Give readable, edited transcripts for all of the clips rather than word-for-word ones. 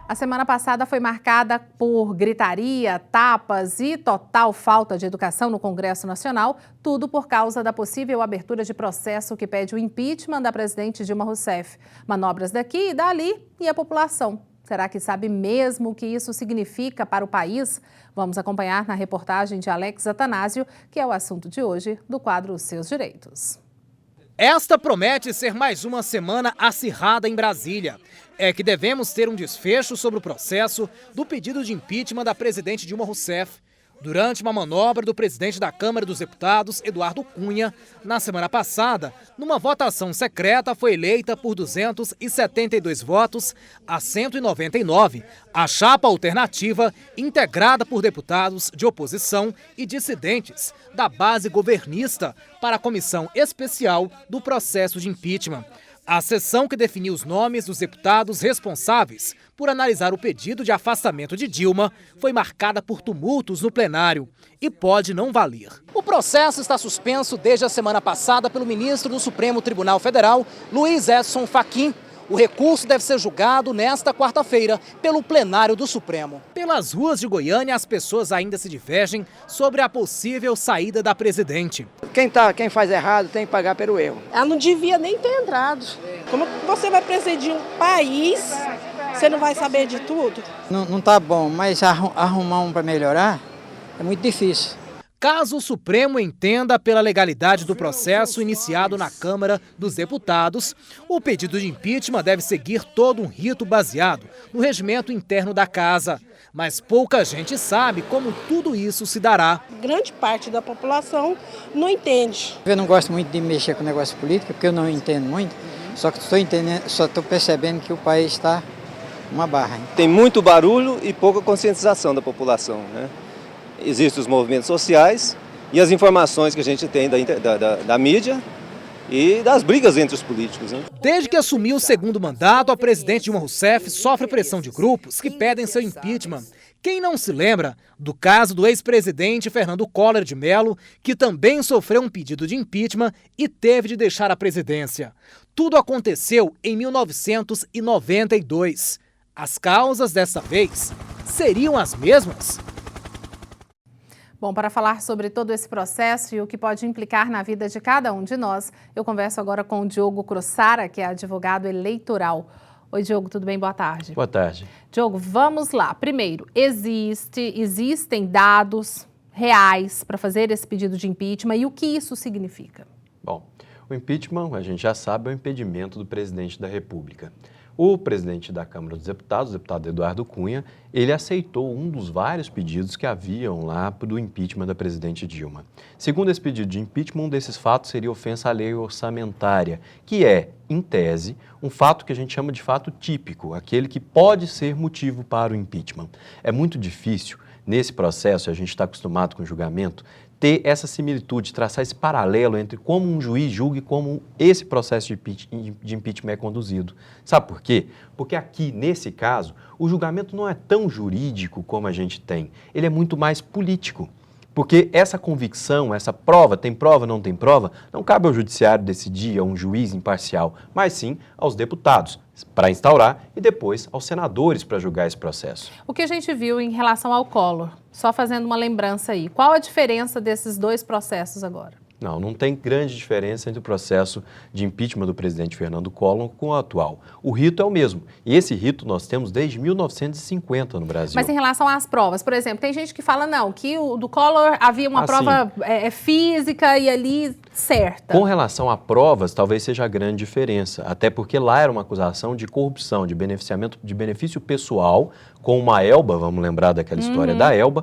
A semana passada foi marcada por gritaria, tapas e total falta de educação no Congresso Nacional, tudo por causa da possível abertura de processo que pede o impeachment da presidente Dilma Rousseff. Manobras daqui e dali e a população. Será que sabe mesmo o que isso significa para o país? Vamos acompanhar na reportagem de Alex Atanásio, que é o assunto de hoje do quadro Os Seus Direitos. Esta promete ser mais uma semana acirrada em Brasília. É que devemos ter um desfecho sobre o processo do pedido de impeachment da presidente Dilma Rousseff. Durante uma manobra do presidente da Câmara dos Deputados, Eduardo Cunha, na semana passada, numa votação secreta, foi eleita por 272 votos a 199, a chapa alternativa integrada por deputados de oposição e dissidentes da base governista para a comissão especial do processo de impeachment. A sessão que definiu os nomes dos deputados responsáveis por analisar o pedido de afastamento de Dilma foi marcada por tumultos no plenário e pode não valer. O processo está suspenso desde a semana passada pelo ministro do Supremo Tribunal Federal, Luiz Edson Fachin. O recurso deve ser julgado nesta quarta-feira pelo plenário do Supremo. Pelas ruas de Goiânia, as pessoas ainda se divergem sobre a possível saída da presidente. Quem faz errado tem que pagar pelo erro. Ela não devia nem ter entrado. Como você vai presidir um país, você não vai saber de tudo? Não tá bom, mas arrumar um para melhorar é muito difícil. Caso o Supremo entenda pela legalidade do processo iniciado na Câmara dos Deputados, o pedido de impeachment deve seguir todo um rito baseado no regimento interno da Casa. Mas pouca gente sabe como tudo isso se dará. Grande parte da população não entende. Eu não gosto muito de mexer com negócio político, porque eu não entendo muito, só que estou percebendo que o país está uma barra. Hein? Tem muito barulho e pouca conscientização da população, né? Existem os movimentos sociais e as informações que a gente tem da mídia e das brigas entre os políticos. Né? Desde que assumiu o segundo mandato, a presidente Dilma Rousseff sofre pressão de grupos que pedem seu impeachment. Quem não se lembra do caso do ex-presidente Fernando Collor de Mello, que também sofreu um pedido de impeachment e teve de deixar a presidência. Tudo aconteceu em 1992. As causas dessa vez seriam as mesmas? Bom, para falar sobre todo esse processo e o que pode implicar na vida de cada um de nós, eu converso agora com o Diogo Crossara, que é advogado eleitoral. Oi, Diogo, tudo bem? Boa tarde. Boa tarde. Diogo, vamos lá. Primeiro, existem dados reais para fazer esse pedido de impeachment e o que isso significa? Bom, o impeachment, a gente já sabe, é o impedimento do presidente da República. O presidente da Câmara dos Deputados, o deputado Eduardo Cunha, ele aceitou um dos vários pedidos que haviam lá do impeachment da presidente Dilma. Segundo esse pedido de impeachment, um desses fatos seria ofensa à lei orçamentária, que é, em tese, um fato que a gente chama de fato típico, aquele que pode ser motivo para o impeachment. É muito difícil, nesse processo, a gente está acostumado com o julgamento, ter essa similitude, traçar esse paralelo entre como um juiz julga e como esse processo de impeachment é conduzido. Sabe por quê? Porque aqui, nesse caso, o julgamento não é tão jurídico como a gente tem, ele é muito mais político. Porque essa convicção, essa prova, tem prova, não tem prova, não cabe ao judiciário decidir, a um juiz imparcial, mas sim aos deputados, para instaurar, e depois aos senadores para julgar esse processo. O que a gente viu em relação ao Collor, só fazendo uma lembrança aí, qual a diferença desses dois processos agora? Não tem grande diferença entre o processo de impeachment do presidente Fernando Collor com o atual. O rito é o mesmo. E esse rito nós temos desde 1950 no Brasil. Mas em relação às provas, por exemplo, tem gente que fala, não, que o do Collor havia uma prova física e ali certa. Com relação a provas, talvez seja a grande diferença. Até porque lá era uma acusação de corrupção, de benefício pessoal com uma Elba, vamos lembrar daquela história da Elba,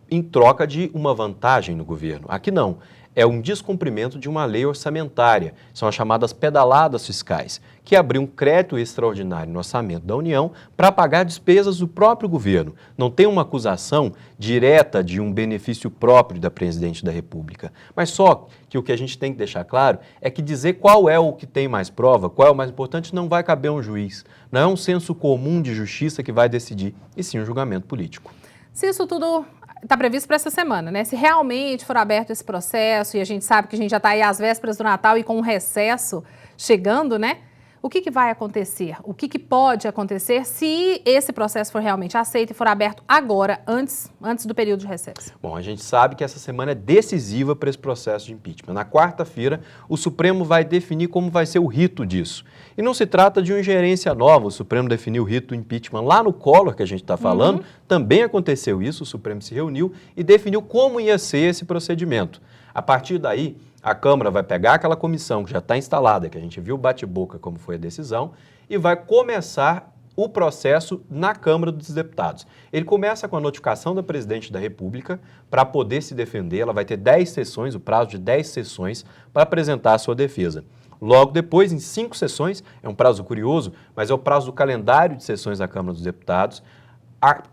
em troca de uma vantagem no governo. Aqui não. É um descumprimento de uma lei orçamentária, são as chamadas pedaladas fiscais, que abriu um crédito extraordinário no orçamento da União para pagar despesas do próprio governo. Não tem uma acusação direta de um benefício próprio da presidente da República. Mas só que o que a gente tem que deixar claro é que dizer qual é o que tem mais prova, qual é o mais importante, não vai caber a um juiz. Não é um senso comum de justiça que vai decidir, e sim um julgamento político. Se isso tudo está previsto para essa semana, né? Se realmente for aberto esse processo, e a gente sabe que a gente já está aí às vésperas do Natal e com um recesso chegando, né? O que vai acontecer? O que pode acontecer se esse processo for realmente aceito e for aberto agora, antes do período de recesso? Bom, a gente sabe que essa semana é decisiva para esse processo de impeachment. Na quarta-feira, o Supremo vai definir como vai ser o rito disso. E não se trata de uma ingerência nova, o Supremo definiu o rito do impeachment lá no Collor, que a gente está falando, também aconteceu isso, o Supremo se reuniu e definiu como ia ser esse procedimento. A partir daí, a Câmara vai pegar aquela comissão que já está instalada, que a gente viu bate-boca como foi a decisão, e vai começar o processo na Câmara dos Deputados. Ele começa com a notificação da Presidente da República para poder se defender, ela vai ter 10 sessões, o prazo de 10 sessões para apresentar a sua defesa. Logo depois, em 5 sessões, é um prazo curioso, mas é o prazo do calendário de sessões da Câmara dos Deputados,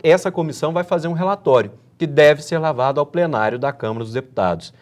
essa comissão vai fazer um relatório que deve ser levado ao plenário da Câmara dos Deputados.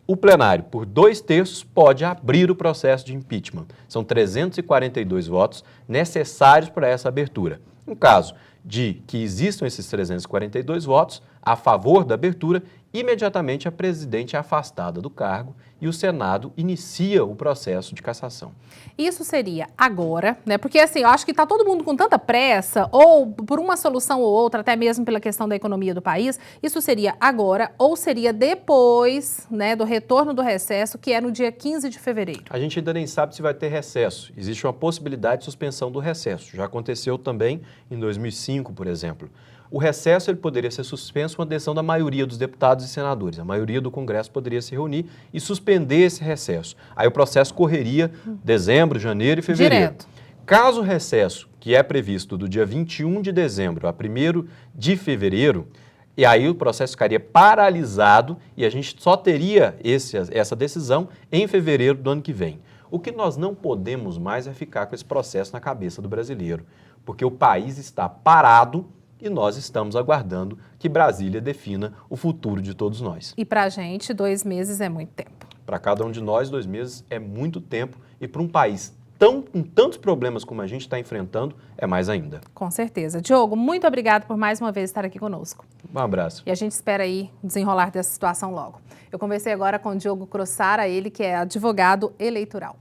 O plenário, por 2/3, pode abrir o processo de impeachment. São 342 votos necessários para essa abertura. No caso de que existam esses 342 votos a favor da abertura, imediatamente a presidente é afastada do cargo e o Senado inicia o processo de cassação. Isso seria agora, né? Porque assim, eu acho que está todo mundo com tanta pressa, ou por uma solução ou outra, até mesmo pela questão da economia do país, isso seria agora ou seria depois, né, do retorno do recesso, que é no dia 15 de fevereiro? A gente ainda nem sabe se vai ter recesso. Existe uma possibilidade de suspensão do recesso. Já aconteceu também em 2005, por exemplo. O recesso ele poderia ser suspenso com a decisão da maioria dos deputados e senadores. A maioria do Congresso poderia se reunir e suspender esse recesso. Aí o processo correria dezembro, janeiro e fevereiro. Direto. Caso o recesso, que é previsto do dia 21 de dezembro a 1º de fevereiro, e aí o processo ficaria paralisado e a gente só teria essa decisão em fevereiro do ano que vem. O que nós não podemos mais é ficar com esse processo na cabeça do brasileiro, porque o país está parado e nós estamos aguardando que Brasília defina o futuro de todos nós. E para a gente, 2 meses é muito tempo. Para cada um de nós, 2 meses é muito tempo e para um país com tantos problemas como a gente está enfrentando, é mais ainda. Com certeza. Diogo, muito obrigado por mais uma vez estar aqui conosco. Um abraço. E a gente espera aí o desenrolar dessa situação logo. Eu conversei agora com o Diogo Crossara, ele que é advogado eleitoral.